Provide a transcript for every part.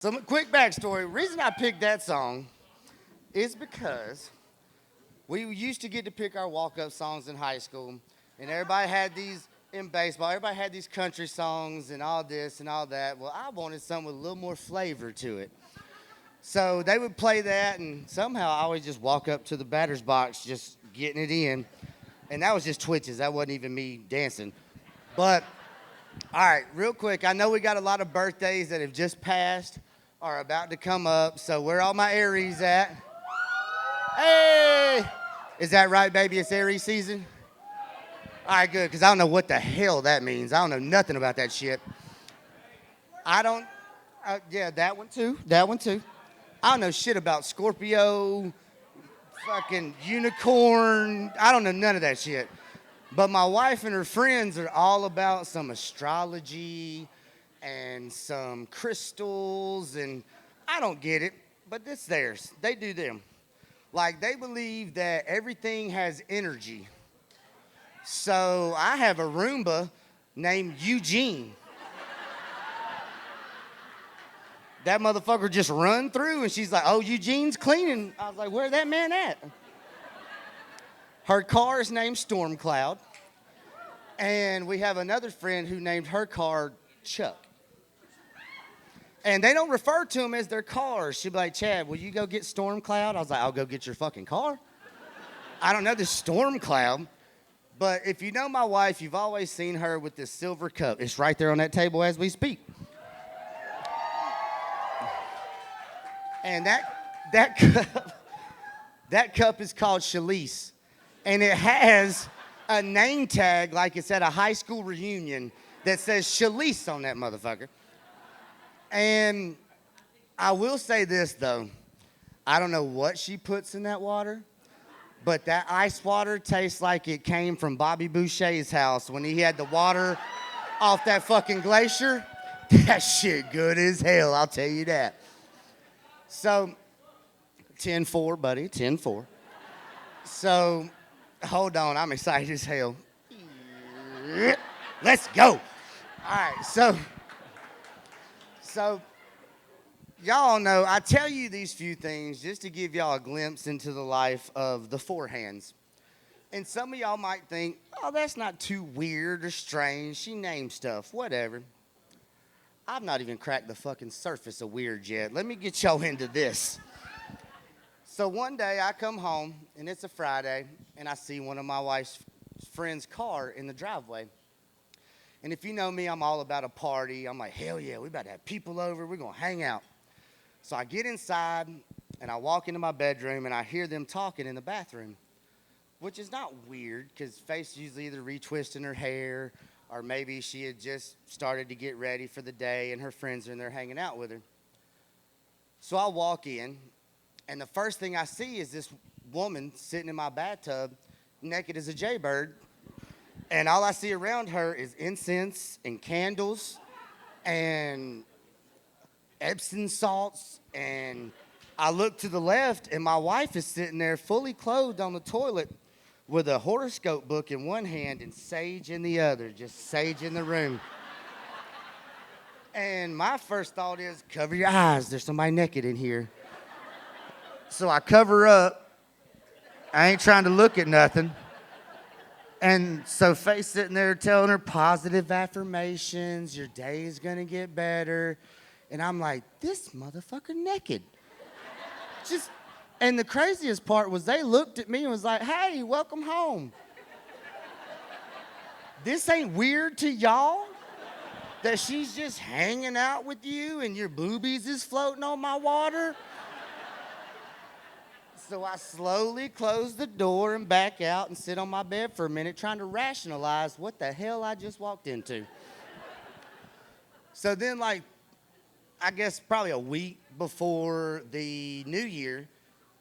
Some quick backstory. Reason I picked that song is because we used to get to pick our walk-up songs in high school, and everybody had these in baseball. Everybody had these country songs and all this and all that. Well, I wanted something with a little more flavor to it. So they would play that, and somehow I always just walk up to the batter's box, just getting it in, and that was just twitches. That wasn't even me dancing. But all right, real quick. I know we got a lot of birthdays that have just passed or about to come up. So where all my Aries at? Hey! Is that right, baby? It's Aries season? All right, good, because I don't know what the hell that means. I don't know nothing about that shit. I don't, yeah, that one too. That one too. I don't know shit about Scorpio, fucking unicorn. I don't know none of that shit. But my wife and her friends are all about some astrology and some crystals, and I don't get it, but it's theirs. They do them. Like, they believe that everything has energy. So I have a Roomba named Eugene. That motherfucker just run through, and she's like, oh, Eugene's cleaning. I was like, where's that man at? Her car is named Storm Cloud. And we have another friend who named her car Chuck. And they don't refer to him as their cars. She'll be like, Chad, will you go get Storm Cloud? I was like, I'll go get your fucking car. I don't know this Storm Cloud. But if you know my wife, you've always seen her with this silver cup. It's right there on that table as we speak. And that cup is called Shalice. And it has a name tag like it's at a high school reunion that says Shalice on that motherfucker. And I will say this, though. I don't know what she puts in that water, but that ice water tastes like it came from Bobby Boucher's house when he had the water off that fucking glacier. That shit good as hell, I'll tell you that. So, 10-4, buddy, 10-4. So, hold on, I'm excited as hell. Let's go. All right, so y'all know, I tell you these few things just to give y'all a glimpse into the life of the four hands. And some of y'all might think, oh, that's not too weird or strange. She named stuff, whatever. I've not even cracked the fucking surface of weird yet. Let me get y'all into this. So one day I come home, and it's a Friday, and I see one of my wife's friend's car in the driveway. And if you know me, I'm all about a party. I'm like, hell yeah, we about to have people over. We're going to hang out. So I get inside, and I walk into my bedroom, and I hear them talking in the bathroom, which is not weird because Faith's usually either retwisting her hair or maybe she had just started to get ready for the day, and her friends are in there hanging out with her. So I walk in, and the first thing I see is this woman sitting in my bathtub, naked as a jaybird. And all I see around her is incense and candles and Epsom salts. And I look to the left, and my wife is sitting there fully clothed on the toilet with a horoscope book in one hand and sage in the other, just sage in the room. And my first thought is, cover your eyes. There's somebody naked in here. So I cover up. I ain't trying to look at nothing. And so Faith's sitting there telling her positive affirmations. Your day is going to get better. And I'm like, this motherfucker naked. And the craziest part was they looked at me and was like, hey, welcome home. This ain't weird to y'all? That she's just hanging out with you and your boobies is floating on my water? So I slowly close the door and back out and sit on my bed for a minute trying to rationalize what the hell I just walked into. So then, like, I guess probably a week before the new year,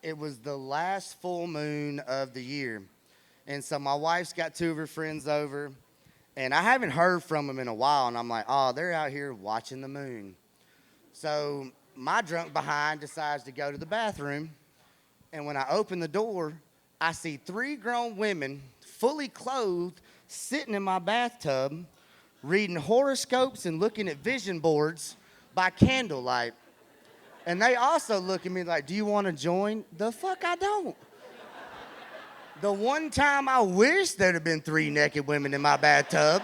it was the last full moon of the year. And so my wife's got two of her friends over, and I haven't heard from them in a while, and I'm like, oh, they're out here watching the moon. So my drunk behind decides to go to the bathroom. And when I open the door, I see three grown women, fully clothed, sitting in my bathtub, reading horoscopes and looking at vision boards by candlelight. And they also look at me like, do you want to join? The fuck I don't. The one time I wish there'd have been 3 naked women in my bathtub,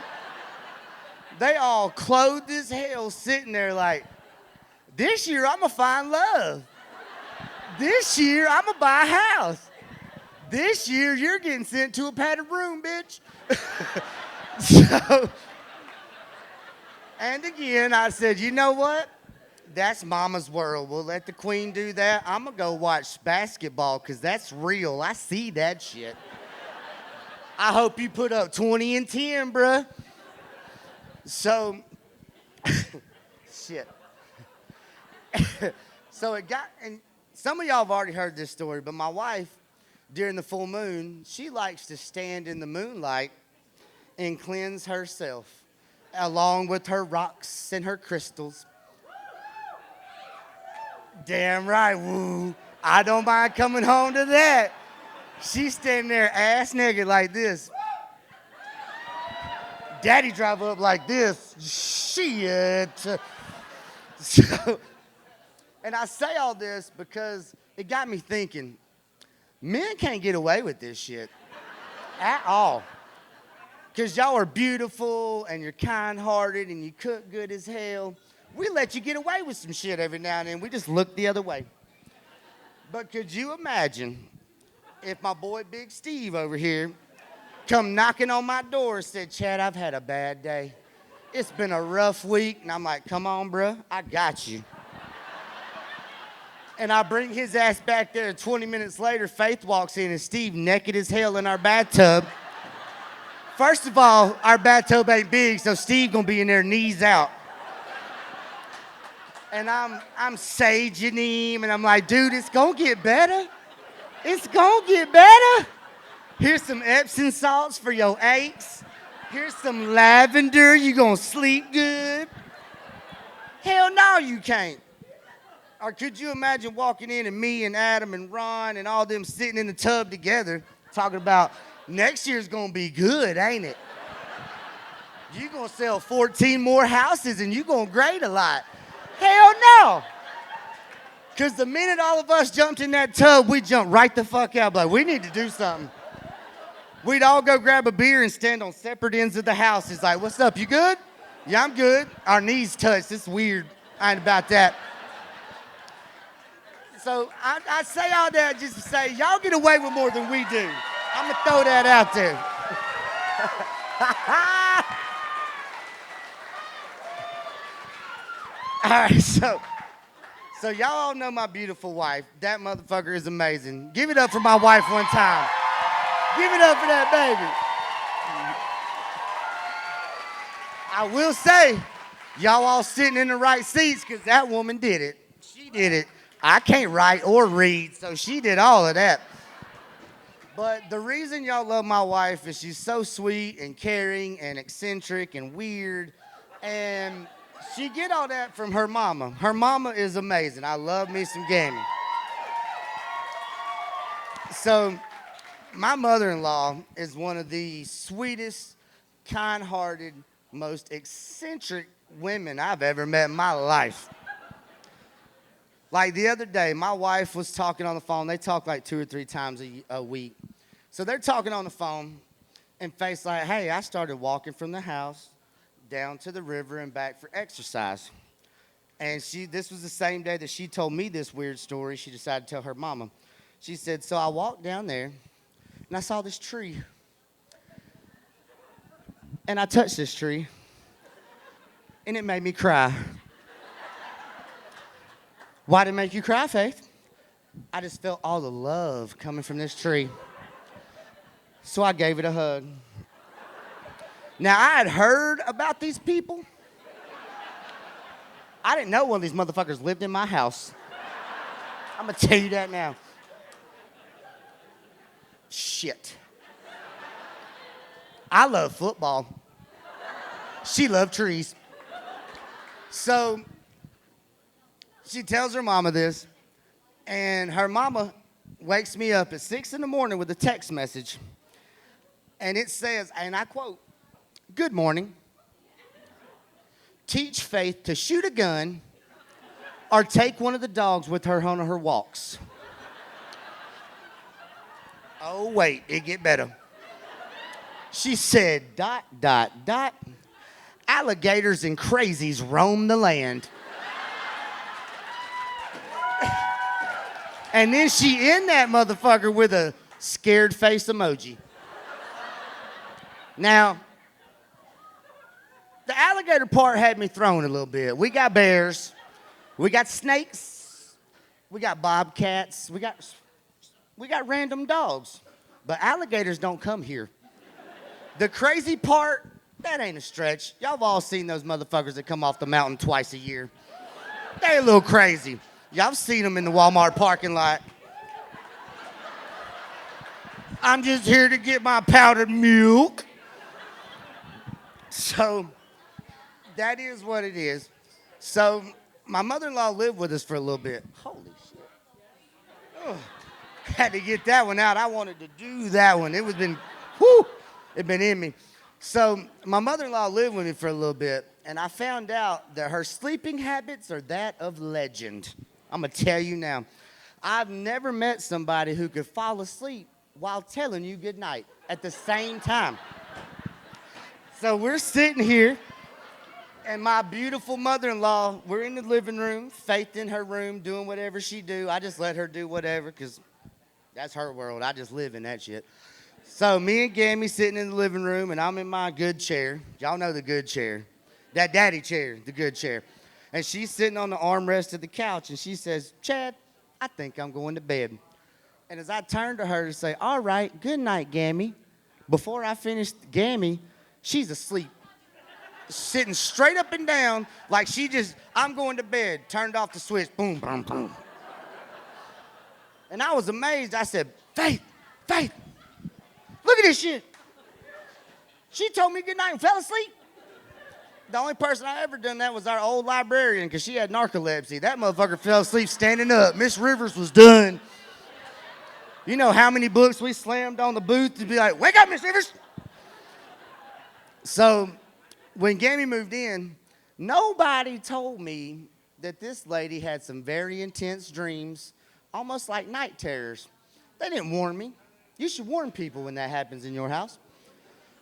they all clothed as hell sitting there like, this year I'm going to find love. This year I'm going to buy a house. This year you're getting sent to a padded room, bitch. So, and again, I said, you know what? That's mama's world. We'll let the queen do that. I'm going to go watch basketball because that's real. I see that shit. I hope you put up 20 and 10, bruh. So, shit. So it got, and some of y'all have already heard this story, but my wife, during the full moon, she likes to stand in the moonlight and cleanse herself, along with her rocks and her crystals. Damn right, woo. I don't mind coming home to that. She's standing there ass naked like this. Daddy drive up like this. Shit. So, and I say all this because it got me thinking, men can't get away with this shit at all. Because y'all are beautiful and you're kind-hearted and you cook good as hell. We let you get away with some shit every now and then. We just look the other way. But could you imagine if my boy Big Steve over here come knocking on my door and said, Chad, I've had a bad day. It's been a rough week. And I'm like, come on, bruh, I got you. And I bring his ass back there, and 20 minutes later, Faith walks in, and Steve naked as hell in our bathtub. First of all, our bathtub ain't big, so Steve gonna be in there knees out. And I'm saging him, and I'm like, dude, it's gonna get better. It's gonna get better. Here's some Epsom salts for your aches. Here's some lavender, you gonna sleep good. Hell no, you can't. Or could you imagine walking in and me and Adam and Ron and all them sitting in the tub together talking about next year's gonna be good, ain't it? You gonna sell 14 more houses and you gonna grade a lot. Hell no. Because the minute all of us jumped in that tub, we jumped right the fuck out. Like, we need to do something. We'd all go grab a beer and stand on separate ends of the house. It's like, what's up, you good? Yeah, I'm good. Our knees touched. It's weird. I ain't about that. So I say all that just to say, y'all get away with more than we do. I'm going to throw that out there. All right, so y'all all know my beautiful wife. That motherfucker is amazing. Give it up for my wife one time. Give it up for that baby. I will say, y'all all sitting in the right seats because that woman did it. She did it. I can't write or read, so she did all of that. But the reason y'all love my wife is she's so sweet and caring and eccentric and weird, and she get all that from her mama. Her mama is amazing. I love me some gaming. So my mother-in-law is one of the sweetest, kind-hearted, most eccentric women I've ever met in my life. Like the other day, my wife was talking on the phone. They talk like 2 or 3 times a week. So they're talking on the phone, and Faith's like, hey, I started walking from the house down to the river and back for exercise. And this was the same day that she told me this weird story. She decided to tell her mama. She said, so I walked down there, and I saw this tree. And I touched this tree, and it made me cry. Why did it make you cry, Faith? I just felt all the love coming from this tree. So I gave it a hug. Now, I had heard about these people. I didn't know one of these motherfuckers lived in my house. I'm gonna tell you that now. Shit. I love football. She loved trees. So she tells her mama this, and her mama wakes me up at 6 in the morning with a text message. And it says, and I quote, good morning. Teach Faith to shoot a gun or take one of the dogs with her on her walks. Oh, wait, it get better. She said, ... alligators and crazies roam the land. And then she in that motherfucker with a scared face emoji. Now, the alligator part had me thrown a little bit. We got bears, we got snakes, we got bobcats, we got random dogs. But alligators don't come here. The crazy part, that ain't a stretch. Y'all have all seen those motherfuckers that come off the mountain twice a year. They a little crazy. Y'all have seen them in the Walmart parking lot. I'm just here to get my powdered milk. So, that is what it is. So, my mother-in-law lived with us for a little bit. Holy shit. Ugh. Had to get that one out. I wanted to do that one. It was been, whoo, it been in me. So, my mother-in-law lived with me for a little bit, and I found out that her sleeping habits are that of legend. I'm going to tell you now. I've never met somebody who could fall asleep while telling you good night at the same time. So we're sitting here, and my beautiful mother-in-law, we're in the living room, Faith in her room, doing whatever she do. I just let her do whatever, because that's her world. I just live in that shit. So me and Gammy sitting in the living room, and I'm in my good chair. Y'all know the good chair. That daddy chair, the good chair. And she's sitting on the armrest of the couch, and she says, Chad, I think I'm going to bed. And as I turned to her to say, all right, good night, Gammy, before I finished Gammy, she's asleep, sitting straight up and down like she just, I'm going to bed, turned off the switch, boom, boom, boom. And I was amazed. I said, Faith, look at this shit. She told me good night and fell asleep. The only person I ever done that was our old librarian, because she had narcolepsy. That motherfucker fell asleep standing up. Miss Rivers was done. You know how many books we slammed on the booth to be like, wake up, Miss Rivers. So when Gammy moved in, nobody told me that this lady had some very intense dreams, almost like night terrors. They didn't warn me. You should warn people when that happens in your house.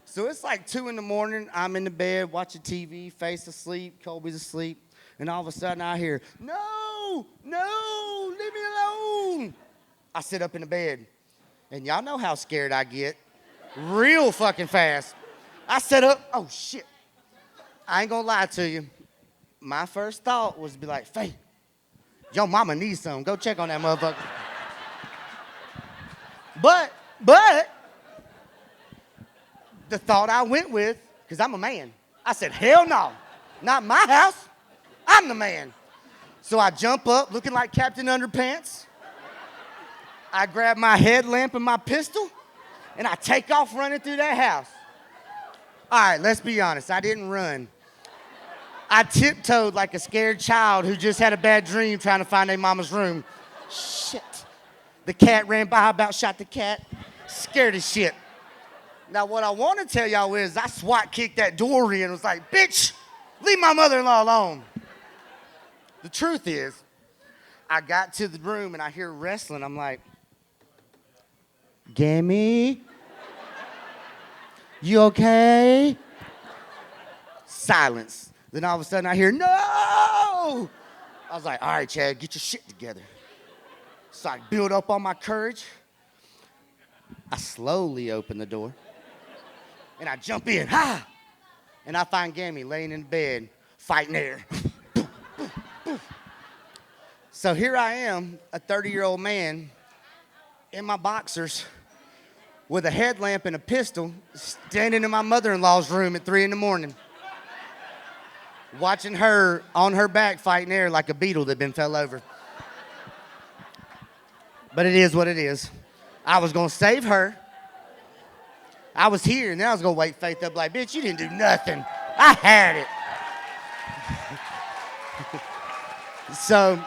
So it's like 2 in the morning. I'm in the bed watching TV, Faith's asleep, Colby's asleep. And all of a sudden I hear, no, leave me alone. I sit up in the bed. And y'all know how scared I get. Real fucking fast. I sit up, oh shit. I ain't gonna lie to you. My first thought was to be like, Faith, your mama needs something. Go check on that motherfucker. But, the thought I went with, because I'm a man, I said, hell no, not my house. I'm the man. So I jump up looking like Captain Underpants. I grab my headlamp and my pistol, and I take off running through that house. All right, let's be honest. I didn't run. I tiptoed like a scared child who just had a bad dream trying to find their mama's room. Shit. The cat ran by, about shot the cat. Scared as shit. Now, what I want to tell y'all is I SWAT kicked that door in and was like, bitch, leave my mother-in-law alone. The truth is, I got to the room and I hear wrestling. I'm like, Gammy, you okay? Silence. Then all of a sudden I hear, no! I was like, all right, Chad, get your shit together. So I build up on my courage. I slowly open the door. And I jump in, ha! And I find Gammy laying in bed, fighting air. So here I am, a 30-year-old man, in my boxers, with a headlamp and a pistol, standing in my mother-in-law's room at 3 in the morning, watching her on her back fighting air like a beetle that been fell over. But it is what it is. I was gonna save her. I was here, and then I was gonna wake Faith up like, bitch, you didn't do nothing. I had it. So,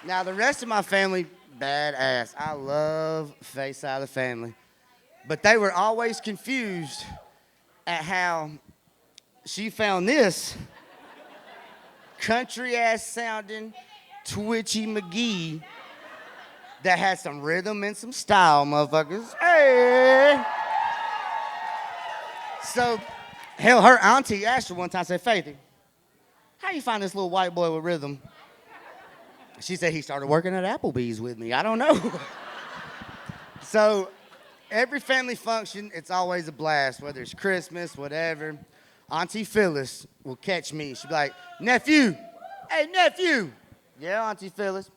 now the rest of my family, badass. I love Faith's side of the family. But they were always confused at how she found this country ass sounding Twitchy McGee that has some rhythm and some style, motherfuckers. Hey! So, hell, her auntie asked her one time, said, Faithy, how you find this little white boy with rhythm? She said he started working at Applebee's with me. I don't know. So, every family function, it's always a blast, whether it's Christmas, whatever. Auntie Phyllis will catch me. She'll be like, nephew, hey, nephew. Yeah, Auntie Phyllis.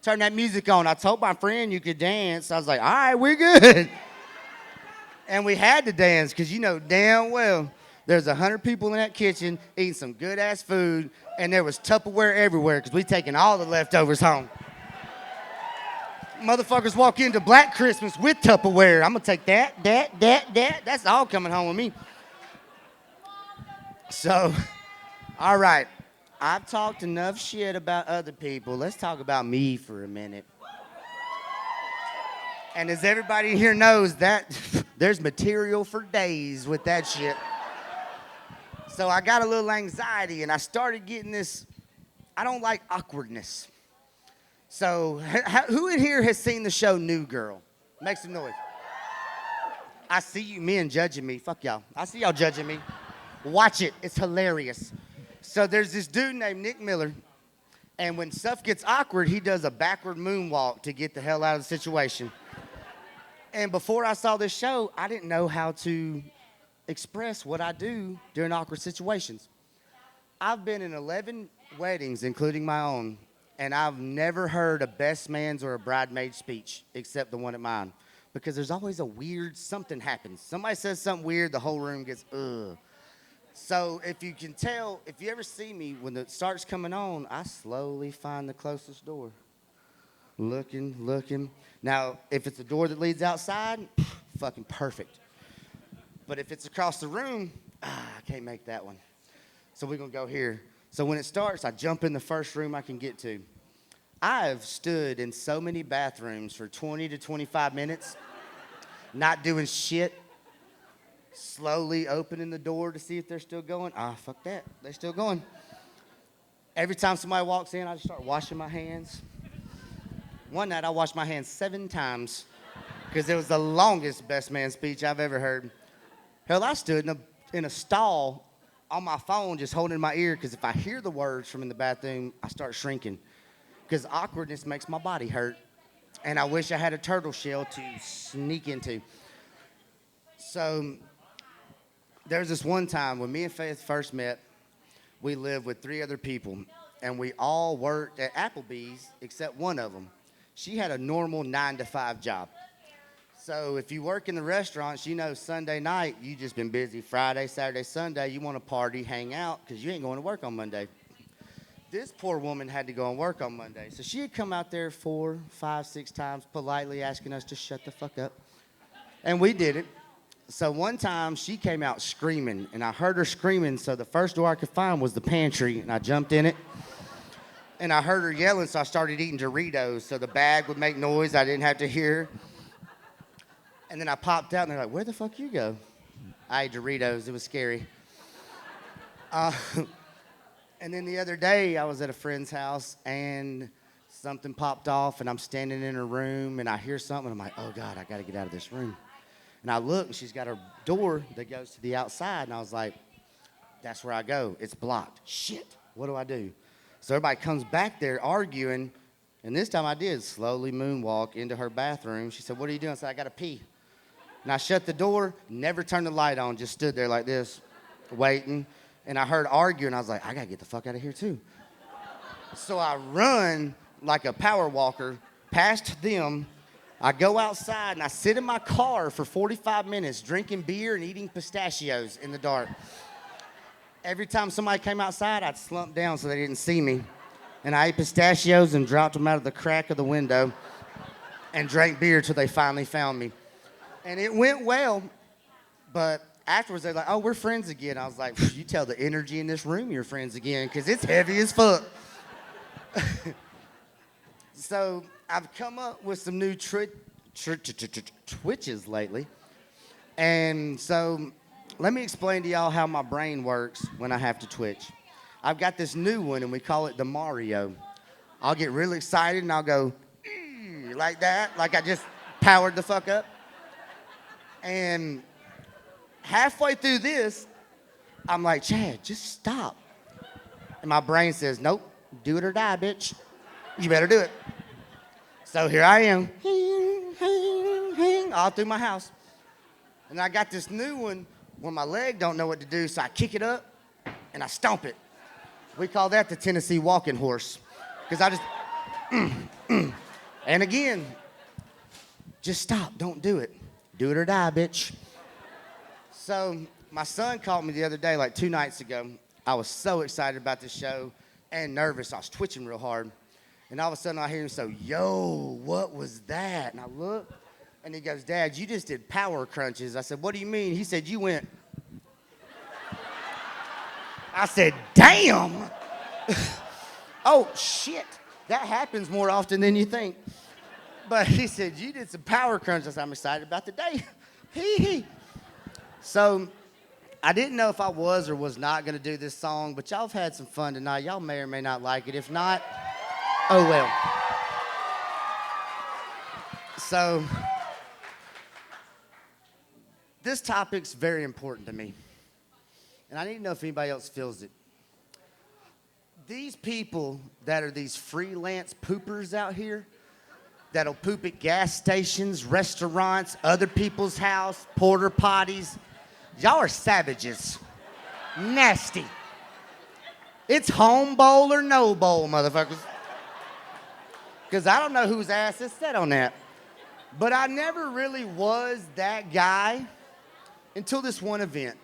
Turn that music on. I told my friend you could dance. I was like, all right, we're good. And we had to dance because you know damn well there's 100 people in that kitchen eating some good-ass food, and there was Tupperware everywhere because we taking all the leftovers home. Motherfuckers walk into Black Christmas with Tupperware. I'm going to take that. That's all coming home with me. So, all right. I've talked enough shit about other people. Let's talk about me for a minute. And as everybody here knows, that there's material for days with that shit. So I got a little anxiety, and I started getting this, I don't like awkwardness. So who in here has seen the show New Girl? Make some noise. I see you men judging me. Fuck y'all. I see y'all judging me. Watch it. It's hilarious. So there's this dude named Nick Miller, and when stuff gets awkward, he does a backward moonwalk to get the hell out of the situation. And before I saw this show, I didn't know how to express what I do during awkward situations. I've been in 11 weddings, including my own, and I've never heard a best man's or a bridesmaid speech except the one at mine, because there's always a weird something happens. Somebody says something weird, the whole room gets ugh. So if you can tell, if you ever see me, when it starts coming on, I slowly find the closest door. Looking. Now, if it's a door that leads outside, fucking perfect. But if it's across the room, I can't make that one. So we're going to go here. So when it starts, I jump in the first room I can get to. I've stood in so many bathrooms for 20 to 25 minutes, not doing shit, slowly opening the door to see if they're still going. Fuck that. They're still going. Every time somebody walks in, I just start washing my hands. One night, I washed my hands 7 times because it was the longest best man speech I've ever heard. Hell, I stood in a stall on my phone just holding my ear because if I hear the words from in the bathroom, I start shrinking because awkwardness makes my body hurt. And I wish I had a turtle shell to sneak into. So there's this one time when me and Faith first met, we lived with 3 other people, and we all worked at Applebee's except one of them. She had a normal 9-to-5 job. So if you work in the restaurants, you know Sunday night, you just been busy. Friday, Saturday, Sunday, you want to party, hang out, because you ain't going to work on Monday. This poor woman had to go and work on Monday. So she had come out there 4, 5, 6 times, politely asking us to shut the fuck up. And we did it. So one time, she came out screaming, and I heard her screaming, so the first door I could find was the pantry, and I jumped in it. And I heard her yelling, so I started eating Doritos, so the bag would make noise I didn't have to hear. And then I popped out, and they're like, where the fuck you go? I ate Doritos. It was scary. And then the other day, I was at a friend's house, and something popped off, and I'm standing in her room, and I hear something, and I'm like, oh, God, I got to get out of this room. And I look, and she's got her door that goes to the outside, and I was like, that's where I go. It's blocked. Shit, what do I do? So everybody comes back there arguing, and this time I did slowly moonwalk into her bathroom. She said, what are you doing? I said, I got to pee. And I shut the door, never turned the light on, just stood there like this, waiting. And I heard arguing. I was like, I got to get the fuck out of here, too. So I run like a power walker past them. I go outside, and I sit in my car for 45 minutes drinking beer and eating pistachios in the dark. Every time somebody came outside, I'd slump down so they didn't see me. And I ate pistachios and dropped them out of the crack of the window and drank beer till they finally found me. And it went well, but afterwards they're like, oh, we're friends again. I was like, you tell the energy in this room you're friends again, because it's heavy as fuck. So I've come up with some new twitches lately. And so let me explain to y'all how my brain works when I have to twitch. I've got this new one, and we call it the Mario. I'll get really excited, and I'll go, like that, like I just powered the fuck up. And halfway through this, I'm like, Chad, just stop. And my brain says, nope, do it or die, bitch. You better do it. So here I am, all through my house. And I got this new one where my leg don't know what to do, so I kick it up and I stomp it. We call that the Tennessee walking horse. Because I just, And again, just stop, don't do it. Do it or die, bitch. So my son called me the other day, like 2 nights ago. I was so excited about this show and nervous. I was twitching real hard. And all of a sudden I hear him say, yo, what was that? And I look, and he goes, Dad, you just did power crunches. I said, what do you mean? He said, you went. I said, damn. Oh, shit. That happens more often than you think. But he said, you did some power crunches. I said, I'm excited about the day. Hee. So I didn't know if I was or was not going to do this song, but y'all have had some fun tonight. Y'all may or may not like it. If not, oh well. So this topic's very important to me. And I need to know if anybody else feels it. These people that are these freelance poopers out here that'll poop at gas stations, restaurants, other people's house, porta potties, y'all are savages. Nasty. It's home bowl or no bowl, motherfuckers. Because I don't know whose ass is set on that. But I never really was that guy until this one event.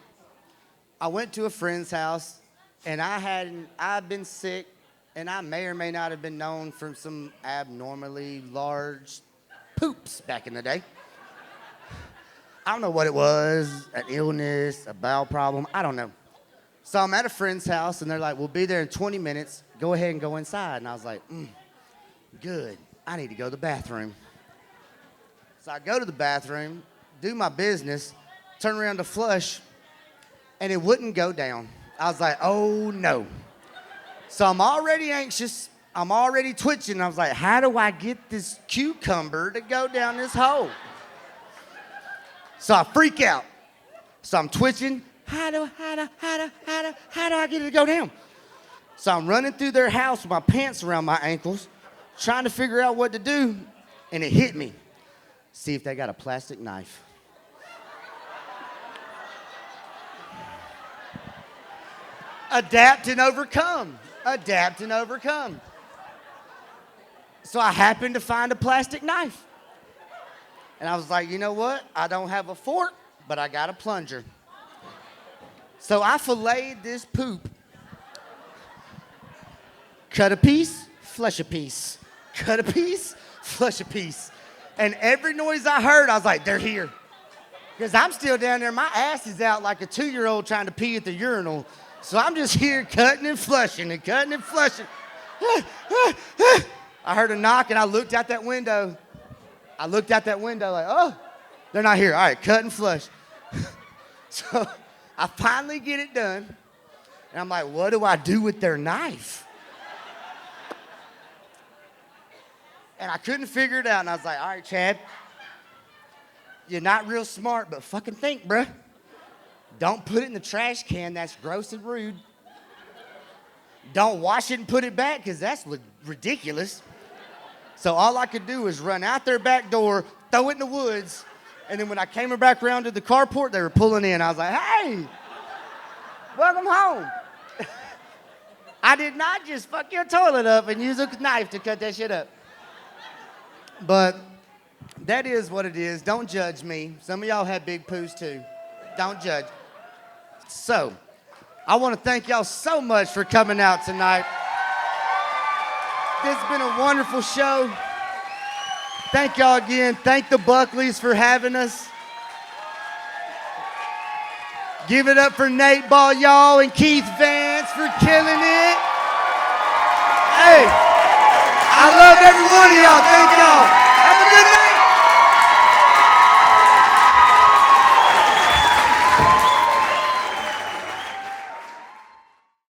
I went to a friend's house, and I've been sick, and I may or may not have been known for some abnormally large poops back in the day. I don't know what it was, an illness, a bowel problem, I don't know. So I'm at a friend's house, and they're like, we'll be there in 20 minutes. Go ahead and go inside. And I was like, good. I need to go to the bathroom. So I go to the bathroom, do my business, turn around to flush, and it wouldn't go down. I was like, oh, no. So I'm already anxious. I'm already twitching. I was like, how do I get this cucumber to go down this hole? So I freak out. So I'm twitching. How do I get it to go down? So I'm running through their house with my pants around my ankles, trying to figure out what to do, and it hit me. See if they got a plastic knife. Adapt and overcome. Adapt and overcome. So I happened to find a plastic knife. And I was like, you know what? I don't have a fork, but I got a plunger. So I filleted this poop. Cut a piece, flush a piece. Cut a piece, flush a piece. And every noise I heard, I was like, they're here. Because I'm still down there. My ass is out like a 2-year-old trying to pee at the urinal. So I'm just here cutting and flushing and cutting and flushing. I heard a knock, and I looked out that window. like, oh, they're not here. All right, cut and flush. So I finally get it done. And I'm like, what do I do with their knife? And I couldn't figure it out. And I was like, all right, Chad, you're not real smart, but fucking think, bruh. Don't put it in the trash can. That's gross and rude. Don't wash it and put it back, because that's ridiculous. So all I could do was run out their back door, throw it in the woods, and then when I came back around to the carport, they were pulling in. I was like, hey, welcome home. I did not just fuck your toilet up and use a knife to cut that shit up. But that is what it is. Don't judge me. Some of y'all had big poos too. Don't judge. So, I want to thank y'all so much for coming out tonight. This has been a wonderful show. Thank y'all again. Thank the Buckleys for having us. Give it up for Nate Ball, y'all, and Keith Vance for killing it. Hey, I love every one of y'all. Thank y'all.